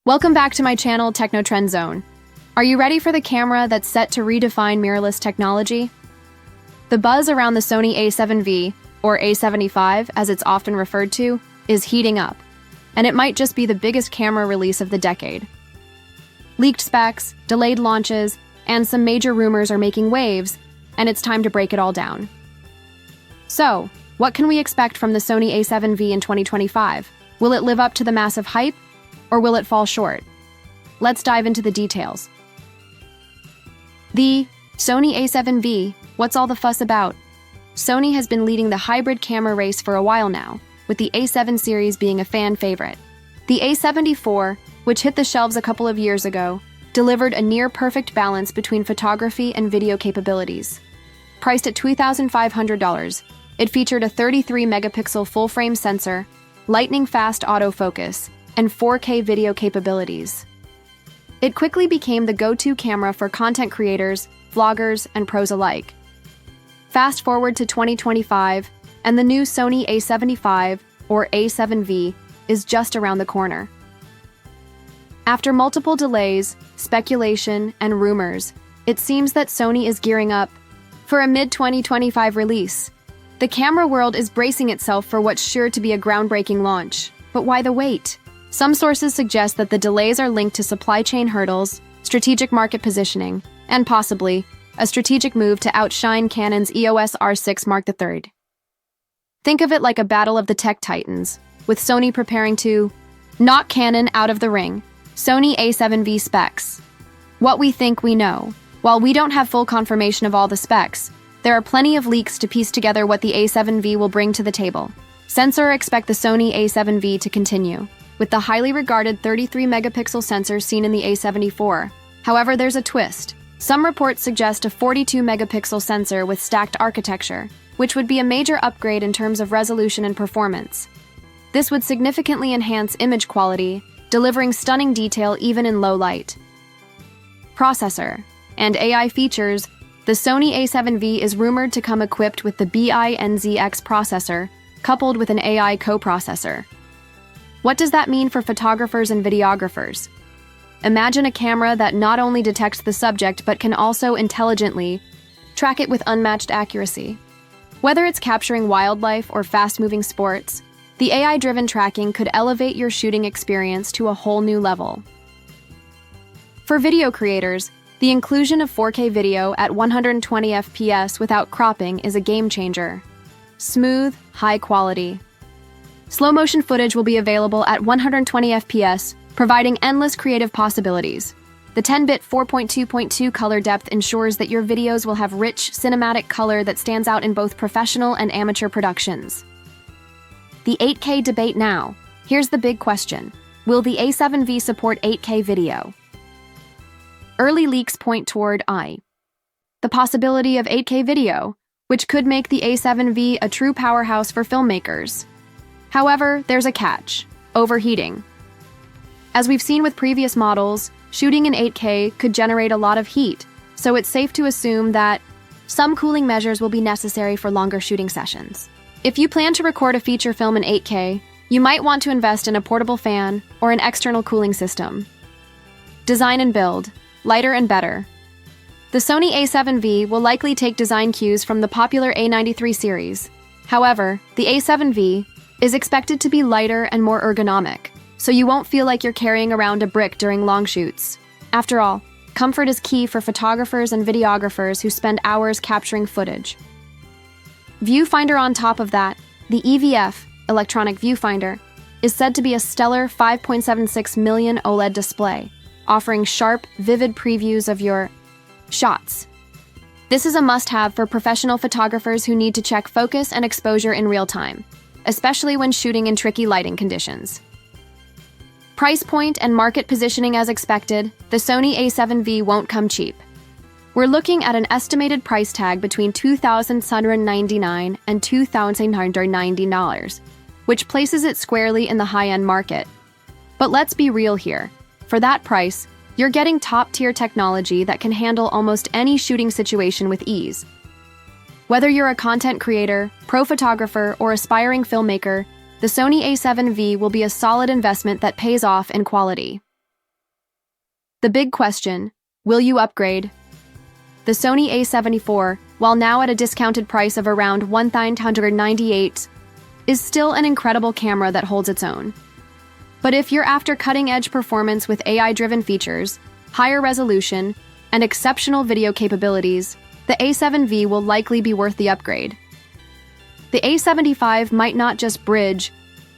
Welcome back to my channel, Techno Trend Zone. Are you ready for the camera that's set to redefine mirrorless technology? The buzz around the Sony A7V, or A7V as it's often referred to, is heating up, and it might just be the biggest camera release of the decade. Leaked specs, delayed launches, and some major rumors are making waves, and it's time to break it all down. So, what can we expect from the Sony A7V in 2025? Will it live up to the massive hype, or will it fall short? Let's dive into the details. The Sony A7V, what's all the fuss about? Sony has been leading the hybrid camera race for a while now, with the A7 series being a fan favorite. The A74, which hit the shelves a couple of years ago, delivered a near-perfect balance between photography and video capabilities. Priced at $2,500, it featured a 33-megapixel full-frame sensor, lightning-fast autofocus, and 4K video capabilities. It quickly became the go-to camera for content creators, vloggers, and pros alike. Fast forward to 2025, and the new Sony A75, or A7V, is just around the corner. After multiple delays, speculation, and rumors, it seems that Sony is gearing up for a mid-2025 release. The camera world is bracing itself for what's sure to be a groundbreaking launch. But why the wait? Some sources suggest that the delays are linked to supply chain hurdles, strategic market positioning, and possibly a strategic move to outshine Canon's EOS R6 Mark III. Think of it like a battle of the tech titans, with Sony preparing to knock Canon out of the ring. Sony A7V specs. What we think we know. While we don't have full confirmation of all the specs, there are plenty of leaks to piece together what the A7V will bring to the table. Sensor expect the Sony A7V to continue, with the highly regarded 33-megapixel sensor seen in the A74. However, there's a twist. Some reports suggest a 42-megapixel sensor with stacked architecture, which would be a major upgrade in terms of resolution and performance. This would significantly enhance image quality, delivering stunning detail even in low light. Processor and AI features. The Sony A7V is rumored to come equipped with the BINZX processor, coupled with an AI coprocessor. What does that mean for photographers and videographers? Imagine a camera that not only detects the subject but can also intelligently track it with unmatched accuracy. Whether it's capturing wildlife or fast-moving sports, the AI-driven tracking could elevate your shooting experience to a whole new level. For video creators, the inclusion of 4K video at 120 FPS without cropping is a game-changer. Smooth, high quality. Slow-motion footage will be available at 120 FPS, providing endless creative possibilities. The 10-bit 4.2.2 color depth ensures that your videos will have rich, cinematic color that stands out in both professional and amateur productions. The 8K debate now. Here's the big question. Will the A7V support 8K video? Early leaks point toward the possibility of 8K video, which could make the A7V a true powerhouse for filmmakers. However, there's a catch: overheating. As we've seen with previous models, shooting in 8K could generate a lot of heat, so it's safe to assume that some cooling measures will be necessary for longer shooting sessions. If you plan to record a feature film in 8K, you might want to invest in a portable fan or an external cooling system. Design and build. Lighter and better. The Sony A7V will likely take design cues from the popular A93 series. However, the A7V is expected to be lighter and more ergonomic, so you won't feel like you're carrying around a brick during long shoots. After all, comfort is key for photographers and videographers who spend hours capturing footage. Viewfinder on top of that, the EVF, electronic viewfinder, is said to be a stellar 5.76 million OLED display, offering sharp, vivid previews of your shots. This is a must-have for professional photographers who need to check focus and exposure in real time, especially when shooting in tricky lighting conditions. Price point and market positioning as expected, the Sony A7V won't come cheap. We're looking at an estimated price tag between $2,799 and $2,990, which places it squarely in the high-end market. But let's be real here. For that price, you're getting top-tier technology that can handle almost any shooting situation with ease. Whether you're a content creator, pro photographer, or aspiring filmmaker, the Sony A7V will be a solid investment that pays off in quality. The big question, will you upgrade? The Sony A7IV, while now at a discounted price of around $1,998, is still an incredible camera that holds its own. But if you're after cutting-edge performance with AI-driven features, higher resolution, and exceptional video capabilities, the A7V will likely be worth the upgrade. The A75 might not just bridge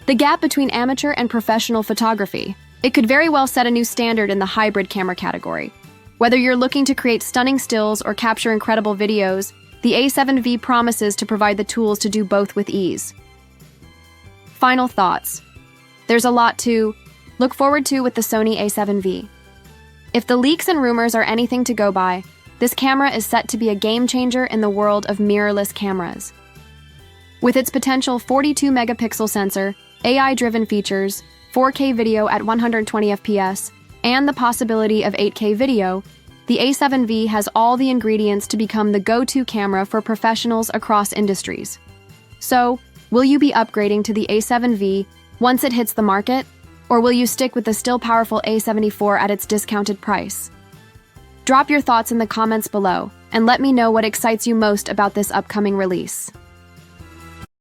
the gap between amateur and professional photography. It could very well set a new standard in the hybrid camera category. Whether you're looking to create stunning stills or capture incredible videos, the A7V promises to provide the tools to do both with ease. Final thoughts. There's a lot to look forward to with the Sony A7V. If the leaks and rumors are anything to go by, this camera is set to be a game-changer in the world of mirrorless cameras. With its potential 42-megapixel sensor, AI-driven features, 4K video at 120 FPS, and the possibility of 8K video, the A7V has all the ingredients to become the go-to camera for professionals across industries. So, will you be upgrading to the A7V once it hits the market, or will you stick with the still powerful A74 at its discounted price? Drop your thoughts in the comments below, and let me know what excites you most about this upcoming release.